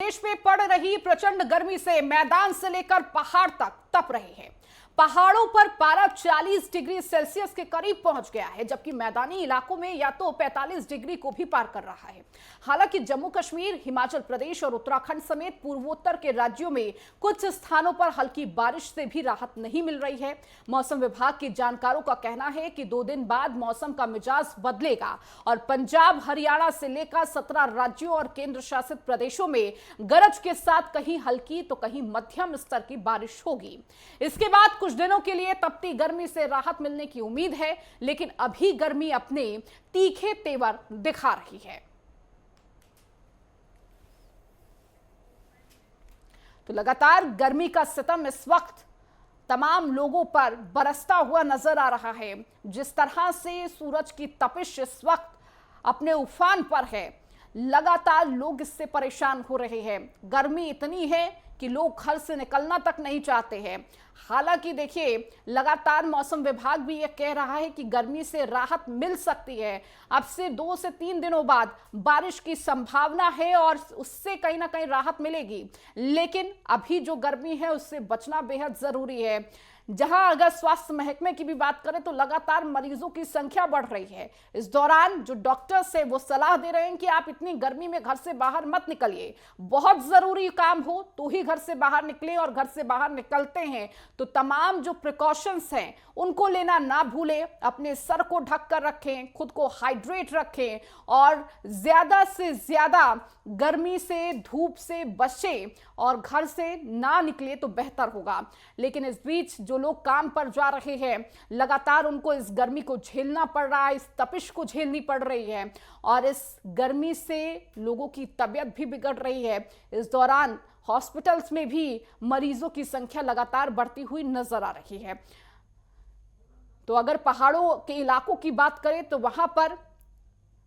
प्रदेश में पड़ रही प्रचंड गर्मी से मैदान से लेकर पहाड़ तक तप रहे हैं। पहाड़ों पर पारा 40 डिग्री सेल्सियस के करीब पहुंच गया है, जबकि मैदानी इलाकों में या तो 45 डिग्री को भी पार कर रहा है। हालांकि जम्मू कश्मीर, हिमाचल प्रदेश और उत्तराखंड समेत पूर्वोत्तर के राज्यों में कुछ स्थानों पर हल्की बारिश से भी राहत नहीं मिल रही है। मौसम विभाग के जानकारों का कहना है कि 2 दिन बाद मौसम का मिजाज बदलेगा और पंजाब, हरियाणा से लेकर 17 राज्यों और केंद्र शासित प्रदेशों में गरज के साथ कहीं हल्की तो कहीं मध्यम स्तर की बारिश होगी। इसके बाद कुछ दिनों के लिए तपती गर्मी से राहत मिलने की उम्मीद है, लेकिन अभी गर्मी अपने तीखे तेवर दिखा रही है। तो लगातार गर्मी का सितम इस वक्त तमाम लोगों पर बरसता हुआ नजर आ रहा है। जिस तरह से सूरज की तपिश इस वक्त अपने उफान पर है, लगातार लोग इससे परेशान हो रहे हैं। गर्मी इतनी है कि लोग घर से निकलना तक नहीं चाहते हैं। हालांकि देखिए, लगातार मौसम विभाग भी यह कह रहा है कि गर्मी से राहत मिल सकती है। अब से 2 से 3 दिनों बाद बारिश की संभावना है और उससे कहीं ना कहीं राहत मिलेगी, लेकिन अभी जो गर्मी है उससे बचना बेहद जरूरी है। जहां अगर स्वास्थ्य महकमे की भी बात करें तो लगातार मरीजों की संख्या बढ़ रही है। इस दौरान जो डॉक्टर्स है वो सलाह दे रहे हैं कि आप इतनी गर्मी में घर से बाहर मत निकलिए, बहुत जरूरी काम हो तो ही घर से बाहर निकलें, और घर से बाहर निकलते हैं तो तमाम जो प्रिकॉशंस हैं उनको लेना ना भूलें। अपने सर को ढक कर रखें, खुद को हाइड्रेट रखें और ज्यादा से ज्यादा गर्मी से, धूप से बचें और घर से ना निकले तो बेहतर होगा। लेकिन इस बीच जो लोग काम पर जा रहे हैं, लगातार उनको इस गर्मी को झेलना पड़ रहा है, इस तपिश को झेलनी पड़ रही है और इस गर्मी से लोगों की तबीयत भी बिगड़ रही है। इस दौरान हॉस्पिटल्स में भी मरीजों की संख्या लगातार बढ़ती हुई नजर आ रही है। तो अगर पहाड़ों के इलाकों की बात करें तो वहां पर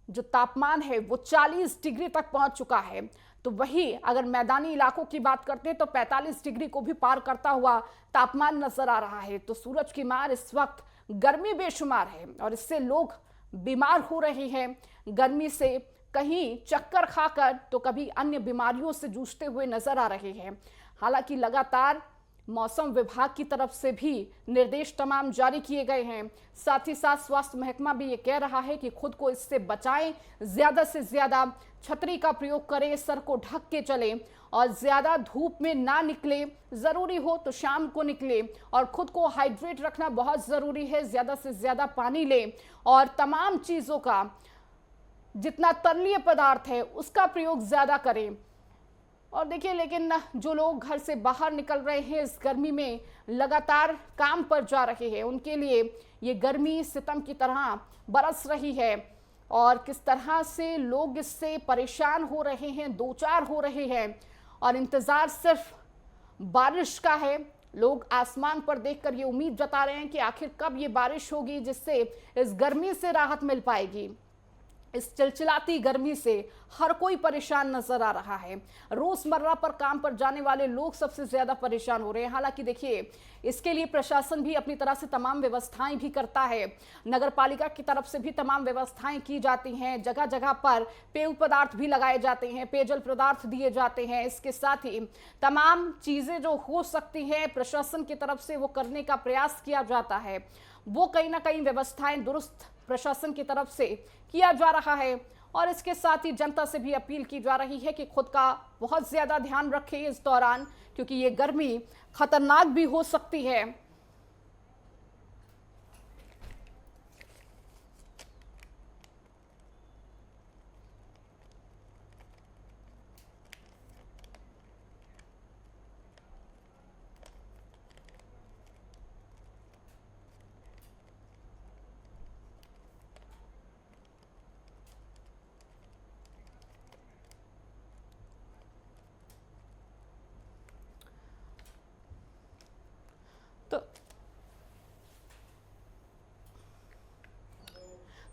जो तापमान है वो 40 डिग्री तक पहुंच चुका है। तो वही अगर मैदानी इलाकों की बात करते हैं तो 45 डिग्री को भी पार करता हुआ तापमान नजर आ रहा है। तो सूरज की मार इस वक्त गर्मी बेशुमार है और इससे लोग बीमार हो रहे हैं। गर्मी से कहीं चक्कर खाकर तो कभी अन्य बीमारियों से जूझते हुए नजर आ रहे हैं। हालांकि लगातार मौसम विभाग की तरफ से भी निर्देश तमाम जारी किए गए हैं। साथ ही साथ स्वास्थ्य महकमा भी ये कह रहा है कि खुद को इससे बचाएं, ज्यादा से ज्यादा छतरी का प्रयोग करें, सर को ढक के चलें और ज्यादा धूप में ना निकले, जरूरी हो तो शाम को निकले और खुद को हाइड्रेट रखना बहुत जरूरी है। ज्यादा से ज्यादा पानी लें और तमाम चीजों का जितना तरलीय पदार्थ है उसका प्रयोग ज्यादा करें। और देखिए, लेकिन जो लोग घर से बाहर निकल रहे हैं, इस गर्मी में लगातार काम पर जा रहे हैं, उनके लिए ये गर्मी सितम की तरह बरस रही है और किस तरह से लोग इससे परेशान हो रहे हैं, दो चार हो रहे हैं और इंतज़ार सिर्फ बारिश का है। लोग आसमान पर देखकर ये उम्मीद जता रहे हैं कि आखिर कब ये बारिश होगी जिससे इस गर्मी से राहत मिल पाएगी। इस चिलचिलाती गर्मी से हर कोई परेशान नजर आ रहा है। रोजमर्रा पर काम पर जाने वाले लोग सबसे ज्यादा परेशान हो रहे हैं। हालांकि देखिए, इसके लिए प्रशासन भी अपनी तरह से तमाम व्यवस्थाएं भी करता है। नगर पालिका की तरफ से भी तमाम व्यवस्थाएं की जाती हैं। जगह जगह पर पेय पदार्थ भी लगाए जाते हैं, पेयजल पदार्थ दिए जाते हैं। इसके साथ ही तमाम चीजें जो हो सकती हैं प्रशासन की तरफ से वो करने का प्रयास किया जाता है। वो कहीं ना कहीं व्यवस्थाएं दुरुस्त प्रशासन की तरफ से किया जा रहा है और इसके साथ ही जनता से भी अपील की जा रही है कि खुद का बहुत ज्यादा ध्यान रखें इस दौरान, क्योंकि ये गर्मी खतरनाक भी हो सकती है। तो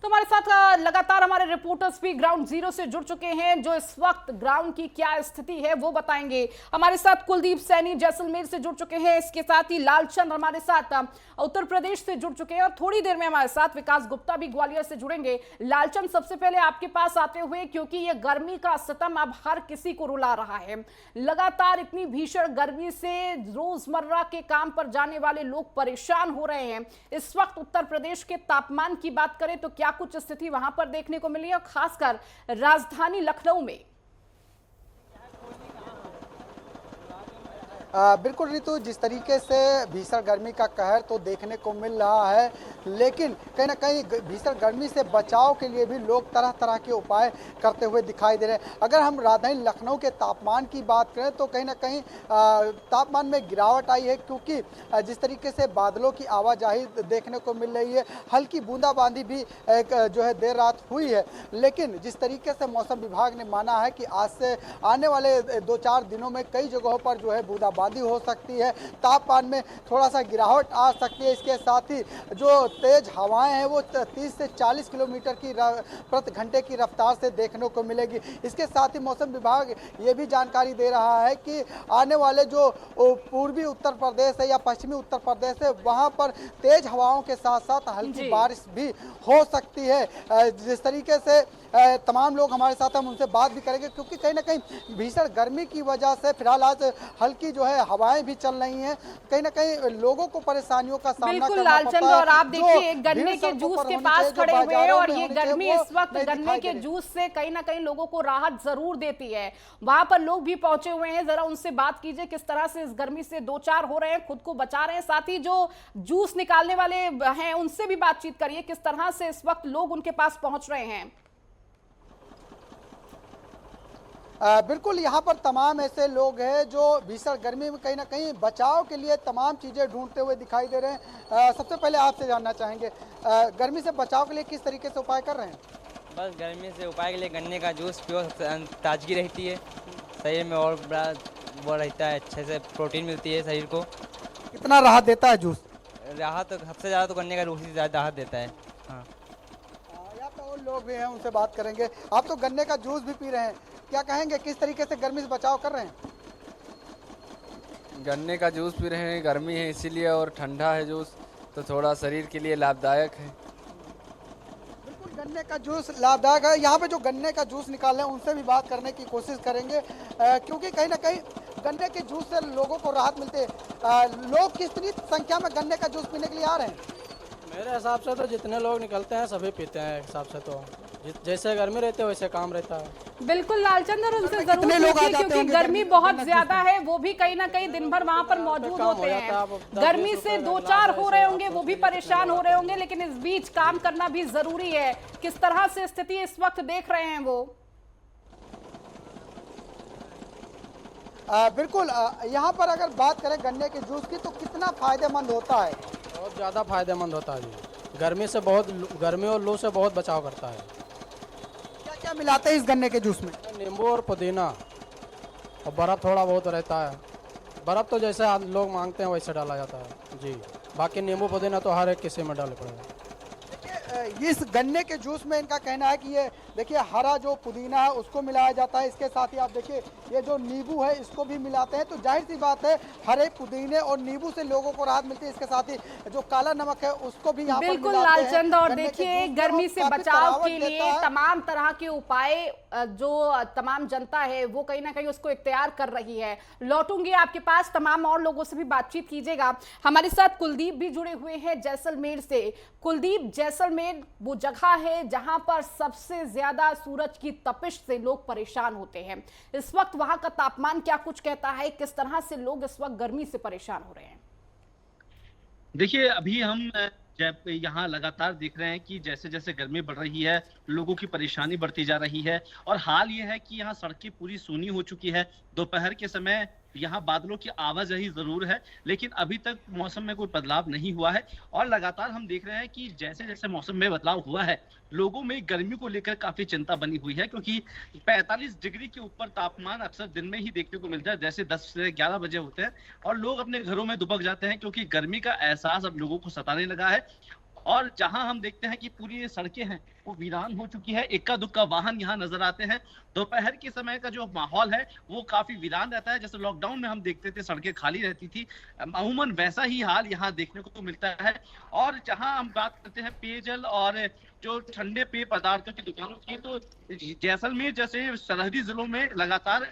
तो हमारे साथ लगातार हमारे रिपोर्टर्स भी ग्राउंड जीरो से जुड़ चुके हैं, जो इस वक्त ग्राउंड की क्या स्थिति है वो बताएंगे। हमारे साथ कुलदीप सैनी जैसलमेर से जुड़ चुके हैं, इसके साथ ही लालचंद हमारे साथ उत्तर प्रदेश से जुड़ चुके हैं और थोड़ी देर में हमारे साथ विकास गुप्ता भी ग्वालियर से जुड़ेंगे। लालचंद, सबसे पहले आपके पास आते हुए, क्योंकि ये गर्मी का सितम अब हर किसी को रुला रहा है। लगातार इतनी भीषण गर्मी से रोजमर्रा के काम पर जाने वाले लोग परेशान हो रहे हैं। इस वक्त उत्तर प्रदेश के तापमान की बात करें तो क्या कुछ स्थिति वहां पर देखने को मिली है, और खासकर राजधानी लखनऊ में? बिल्कुल ऋतु, जिस तरीके से भीषण गर्मी का कहर तो देखने को मिल रहा है, लेकिन कहीं ना कहीं भीषण गर्मी से बचाव के लिए भी लोग तरह तरह के उपाय करते हुए दिखाई दे रहे हैं। अगर हम राजधानी लखनऊ के तापमान की बात करें तो कहीं ना कहीं तापमान में गिरावट आई है, क्योंकि जिस तरीके से बादलों की आवाजाही देखने को मिल रही है, हल्की बूंदाबांदी भी जो है देर रात हुई है। लेकिन जिस तरीके से मौसम विभाग ने माना है कि आज से आने वाले 2-4 दिनों में कई जगहों पर जो है बूंदाबांदी हो सकती है, तापमान में थोड़ा सा गिरावट आ सकती है। इसके साथ ही जो तेज हवाएं हैं वो 30 से 40 किलोमीटर की प्रति घंटे की रफ्तार से देखने को मिलेगी। इसके साथ ही मौसम विभाग ये भी जानकारी दे रहा है कि आने वाले जो पूर्वी उत्तर प्रदेश है या पश्चिमी उत्तर प्रदेश है, वहां पर तेज हवाओं के साथ साथ हल्की बारिश भी हो सकती है। जिस तरीके से तमाम लोग हमारे साथ, हम उनसे बात भी करेंगे, क्योंकि कहीं ना कहीं भीषण गर्मी की वजह से फिलहाल आज हल्की जो है हवाएं भी चल रही हैं, कहीं ना कहीं लोगों को परेशानियों का सामना करना पड़ता है। और आप देखिए गन्ने के जूस के पास खड़े हुए हैं, और ये गर्मी इस वक्त गन्ने के जूस से कहीं ना कहीं लोगों को राहत जरूर देती है। वहां पर लोग भी पहुंचे हुए हैं, जरा उनसे बात कीजिए किस तरह से इस गर्मी से दो चार हो रहे हैं, खुद को बचा रहे हैं। साथ ही जो जूस निकालने वाले हैं उनसे भी बातचीत करिए, किस तरह से इस वक्त लोग उनके पास पहुंच रहे हैं। बिल्कुल, यहाँ पर तमाम ऐसे लोग हैं जो भीषण गर्मी में कहीं ना कहीं बचाव के लिए तमाम चीज़ें ढूंढते हुए दिखाई दे रहे हैं। सबसे पहले आपसे जानना चाहेंगे, गर्मी से बचाव के लिए किस तरीके से उपाय कर रहे हैं? बस गर्मी से उपाय के लिए गन्ने का जूस पियो, ताजगी रहती है शरीर में, और बड़ा वो रहता है, अच्छे से प्रोटीन मिलती है शरीर को। कितना राहत देता है जूस? राहत तो सबसे ज़्यादा तो गन्ने का जूस ही ज़्यादा राहत देता है। हाँ, यहाँ पे और लोग भी हैं, उनसे बात करेंगे। आप तो गन्ने का जूस भी पी रहे हैं, क्या कहेंगे, किस तरीके से गर्मी से बचाव कर रहे हैं? गन्ने का जूस पी रहे हैं, गर्मी है इसीलिए, और ठंडा है जूस तो थोड़ा शरीर के लिए लाभदायक है। बिल्कुल, गन्ने का जूस लाभदायक है। यहाँ पे जो गन्ने का जूस निकाल रहे हैं उनसे भी बात करने की कोशिश करेंगे, क्योंकि कहीं ना कहीं गन्ने के जूस से लोगों को राहत मिलती है। लोग कितनी संख्या में गन्ने का जूस पीने के लिए आ रहे हैं? मेरे हिसाब से तो जितने लोग निकलते हैं सभी पीते हैं, हिसाब से तो जैसे गर्मी रहती है वैसे काम रहता है। बिल्कुल लालचंद, और उनसे जरूर पूछिए, क्योंकि गर्मी बहुत ज्यादा है, वो भी कहीं ना कहीं दिन भर वहां पर मौजूद होते हैं। गर्मी से दो चार हो रहे होंगे, वो भी परेशान हो रहे होंगे, लेकिन इस बीच काम करना भी जरूरी है। किस तरह से स्थिति इस वक्त देख रहे हैं वो? बिल्कुल, यहाँ पर अगर बात करें गन्ने के जूस की तो कितना फायदेमंद होता है? बहुत ज़्यादा फायदेमंद होता है जी, गर्मी से बहुत, गर्मी और लू से बहुत बचाव करता है। क्या क्या मिलाते हैं इस गन्ने के जूस में? नींबू और पुदीना और बर्फ़ थोड़ा बहुत रहता है। बर्फ़ तो जैसे लोग मांगते हैं वैसे डाला जाता है जी, बाकी नींबू पुदीना तो हर एक किसी में डाले पड़ेगा। इस गन्ने के जूस में इनका कहना है कि ये देखिए हरा जो पुदीना है उसको मिलाया जाता है, इसके साथ ही आप देखिए ये जो नींबू है इसको भी मिलाते हैं, तो जाहिर सी बात है हरे पुदीने और नींबू से लोगों को राहत मिलती है। इसके साथ ही जो काला नमक है उसको भी यहाँ पर बिल्कुल मिलाते हैं। लालचंद, और देखिए गर्मी से बचाव के लिए तमाम तरह के उपाय जो तमाम जनता है वो कहीं ना कहीं उसको इख्तियार कर रही है। लौटूंगी आपके पास, तमाम और लोगों से भी बातचीत कीजिएगा। हमारे साथ कुलदीप भी जुड़े हुए हैं जैसलमेर से। कुलदीप, जैसलमेर वो जगह है जहां पर सबसे ज्यादा सूरज की तपिश से लोग परेशान होते हैं। इस वक्त वहां का तापमान क्या कुछ कहता है, किस तरह से लोग इस वक्त गर्मी से परेशान हो रहे हैं? देखिए, अभी हम यहाँ लगातार देख रहे हैं कि जैसे जैसे गर्मी बढ़ रही है, लोगों की परेशानी बढ़ती जा रही है, और हाल ये है कि यहाँ सड़कें पूरी सूनी हो चुकी है। दोपहर के समय यहाँ बादलों की आवाजाही जरूर है, लेकिन अभी तक मौसम में कोई बदलाव नहीं हुआ है। और लगातार हम देख रहे हैं कि जैसे जैसे मौसम में बदलाव हुआ है, लोगों में गर्मी को लेकर काफी चिंता बनी हुई है, क्योंकि 45 डिग्री के ऊपर तापमान अक्सर दिन में ही देखने को मिलता है, जैसे 10 से 11 बजे होते हैं, और लोग अपने घरों में दुबक जाते हैं, क्योंकि गर्मी का एहसास अब लोगों को सताने लगा है। और जहां हम देखते हैं कि पूरी ये सड़कें हैं वो वीरान हो चुकी है, इक्का दुक्का वाहन यहाँ नजर आते हैं। दोपहर के समय का जो माहौल है वो काफी वीरान रहता है। जैसे लॉकडाउन में हम देखते थे सड़कें खाली रहती थी, अमूमन वैसा ही हाल यहाँ देखने को मिलता है। और जहां हम बात करते हैं पेयजल और जो ठंडे पेय पदार्थों की दुकानों की, तो जैसलमेर जैसे सरहदी जिलों में लगातार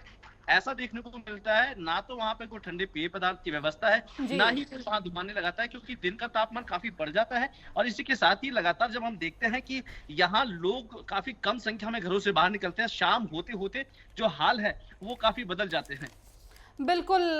ऐसा देखने को मिलता है, ना तो वहां पे कोई ठंडे पेय पदार्थ की व्यवस्था है, जी। ना ही कोई वहां दुकानें लगाता है, क्योंकि दिन का तापमान काफी बढ़ जाता है। और इसी के साथ ही लगातार जब हम देखते हैं कि यहाँ लोग काफी कम संख्या में घरों से बाहर निकलते हैं, शाम होते होते जो हाल है वो काफी बदल जाते हैं। बिल्कुल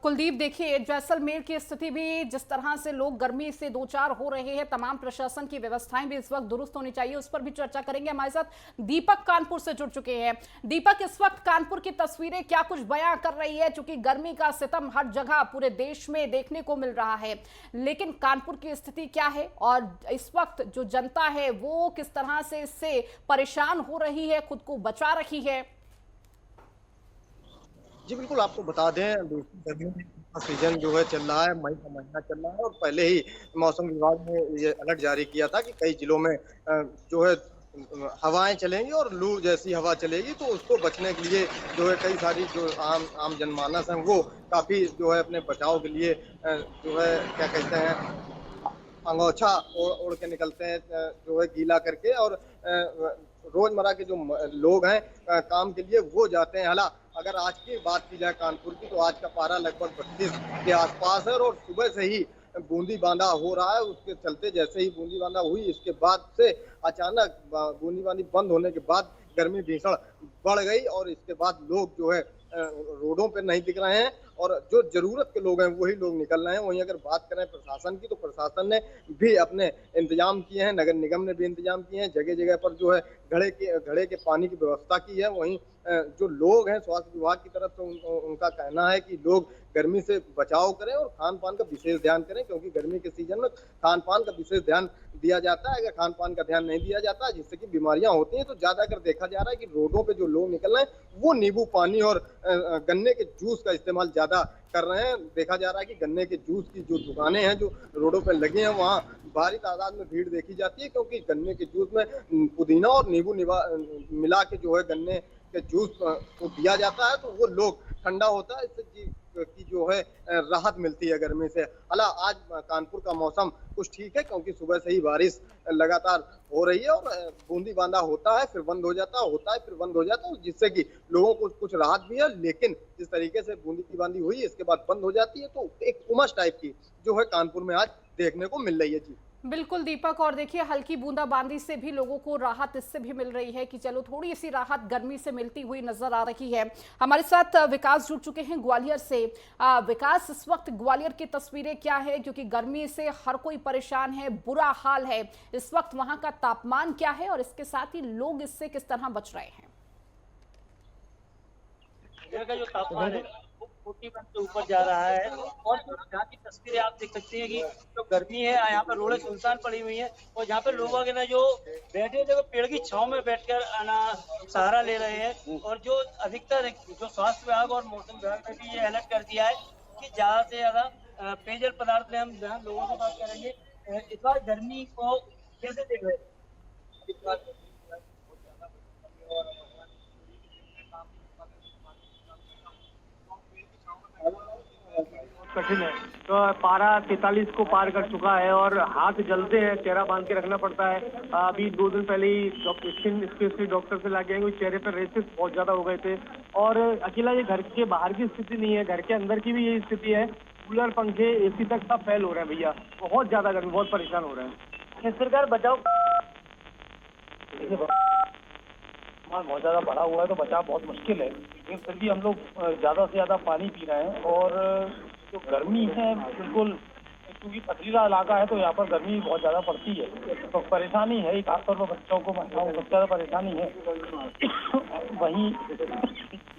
कुलदीप, देखिए जैसलमेर की स्थिति भी जिस तरह से लोग गर्मी से दो चार हो रहे हैं, तमाम प्रशासन की व्यवस्थाएं भी इस वक्त दुरुस्त होनी चाहिए, उस पर भी चर्चा करेंगे। हमारे साथ दीपक कानपुर से जुड़ चुके हैं। दीपक, इस वक्त कानपुर की तस्वीरें क्या कुछ बयां कर रही है? चूंकि गर्मी का सितम हर जगह पूरे देश में देखने को मिल रहा है, लेकिन कानपुर की स्थिति क्या है और इस वक्त जो जनता है वो किस तरह से इससे परेशान हो रही है, खुद को बचा रही है? जी बिल्कुल, आपको बता दें गर्मी का सीजन जो है चल रहा है, मई का महीना चल रहा है और पहले ही मौसम विभाग ने ये अलर्ट जारी किया था कि कई जिलों में जो है हवाएं चलेंगी और लू जैसी हवा चलेगी, तो उसको बचने के लिए जो है कई सारी जो आम जनमानस है वो काफी जो है अपने बचाव के लिए जो है क्या कहते हैं अंगोछा ओढ़ के निकलते हैं, जो है गीला करके, और रोजमर्रा के जो लोग हैं काम के लिए वो जाते हैं। हालांकि अगर आज की बात की जाए कानपुर की, तो आज का पारा लगभग 32 के आसपास है और सुबह से ही बूंदी बांदा हो रहा है। उसके चलते जैसे ही बूंदी बांदा हुई, इसके बाद से अचानक बूंदी बांदी बंद होने के बाद गर्मी भीषण बढ़ गई और इसके बाद लोग जो है रोडों पे नहीं दिख रहे हैं और जो जरूरत के लोग हैं वही लोग निकल रहे हैं। वहीं अगर बात करें प्रशासन की, तो प्रशासन ने भी अपने इंतजाम किए हैं, नगर निगम ने भी इंतजाम किए हैं, जगह जगह पर जो है घड़े के पानी की व्यवस्था की है। वहीं जो लोग हैं स्वास्थ्य विभाग की तरफ से उनका कहना है कि लोग गर्मी से बचाव करें और खान पान का विशेष ध्यान करें, क्योंकि गर्मी के सीजन में खान पान का विशेष ध्यान दिया जाता है। अगर खान पान का ध्यान नहीं दिया जाता है जिससे कि बीमारियां होती हैं, तो ज्यादातर देखा जा रहा है कि रोडों पे जो लोग निकल रहे हैं वो नींबू पानी और गन्ने के जूस का इस्तेमाल ज्यादा कर रहे हैं। देखा जा रहा है कि गन्ने के जूस की जो दुकानें हैं जो रोडों पे लगी हैं वहाँ भारी तादाद में भीड़ देखी जाती है, क्योंकि गन्ने के जूस में पुदीना और नींबू मिला के जो है गन्ने के जूस को दिया जाता है, तो वो लोग ठंडा होता है, इससे की जो है राहत मिलती है गर्मी से। हालांकि आज कानपुर का मौसम कुछ ठीक है, क्योंकि सुबह से ही बारिश लगातार हो रही है और बूंदी बांदा होता है फिर बंद हो जाता है, होता है फिर बंद हो जाता है, जिससे कि लोगों को कुछ राहत भी है। लेकिन जिस तरीके से बूंदी बांदी हुई इसके बाद बंद हो जाती है, तो एक उमस टाइप की जो है कानपुर में आज देखने को मिल रही है। जी बिल्कुल दीपक, और देखिए हल्की बूंदाबांदी से भी लोगों को राहत इससे भी मिल रही है कि चलो थोड़ी सी राहत गर्मी से मिलती हुई नजर आ रही है। हमारे साथ विकास जुड़ चुके हैं ग्वालियर से। विकास, इस वक्त ग्वालियर की तस्वीरें क्या है, क्योंकि गर्मी से हर कोई परेशान है, बुरा हाल है, इस वक्त वहां का तापमान क्या है और इसके साथ ही लोग इससे किस तरह बच रहे हैं? का जो तापमान है 41 से ऊपर जा रहा है और यहाँ की तस्वीरें आप देख सकते हैं कि जो गर्मी है, यहाँ पर रोडें सुनसान पड़ी हुई हैं और यहाँ पे लोग वगैरह जो बैठे थे वो पेड़ की छांव में बैठकर सहारा ले रहे हैं। और जो अधिकतर जो स्वास्थ्य विभाग और मौसम विभाग ने भी ये अलर्ट कर दिया है कि ज्यादा से ज्यादा पेयजल पदार्थ में हम जहाँ लोगों से बात करेंगे। इस बार गर्मी को कैसे देख रहे हैं? कठिन है, तो पारा 43 को पार कर चुका है और हाथ जलते हैं, चेहरा बांध के रखना पड़ता है। अभी 2 दिन पहले ही स्किन स्पेशलिस्ट डॉक्टर से लाके आएंगे, चेहरे पर रेसेस बहुत ज्यादा हो गए थे। और अकेला ये घर के बाहर की स्थिति नहीं है, घर के अंदर की भी यही स्थिति है। कूलर, पंखे, एसी तक सब फेल हो रहे हैं भैया, बहुत ज्यादा गर्मी, बहुत परेशान हो रहे हैं। सरकार बचाओ बहुत ज्यादा बढ़ा हुआ है तो बचाव बहुत मुश्किल है, लेकिन फिर भी हम लोग ज्यादा से ज्यादा पानी पी रहे हैं। और जो गर्मी है बिल्कुल, क्योंकि पथरीला इलाका है तो यहाँ पर गर्मी बहुत ज्यादा पड़ती है, तो परेशानी है ही, खासतौर पर बच्चों को, महिलाओं को सबसे ज्यादा परेशानी है। वहीं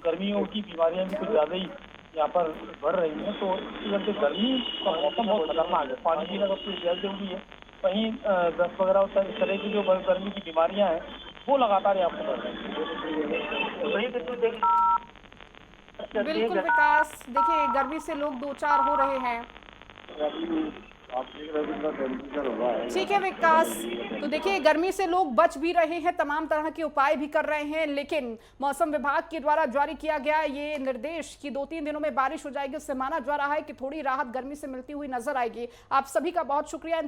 गर्मियों की बीमारियां भी कुछ ज्यादा ही यहाँ पर बढ़ रही हैं, तो इस वजह से गर्मी का मौसम बहुत खतरनाक है। पानी पीना सबसे ज्यादा जरूरी है। वहीं दस्त वगैरह इस तरह की जो गर्मी की बीमारियां हैं वो लगातार यहाँ पर बढ़ रही हैं। बिल्कुल विकास, देखिए गर्मी से लोग दो चार हो रहे हैं। आप देख रहे हो कितना टेम्परेचर हुआ है। ठीक है विकास, तो देखिए गर्मी से लोग बच भी रहे हैं, तमाम तरह के उपाय भी कर रहे हैं, लेकिन मौसम विभाग के द्वारा जारी किया गया ये निर्देश कि 2-3 दिनों में बारिश हो जाएगी, उससे माना जा रहा है कि थोड़ी राहत गर्मी से मिलती हुई नजर आएगी। आप सभी का बहुत शुक्रिया।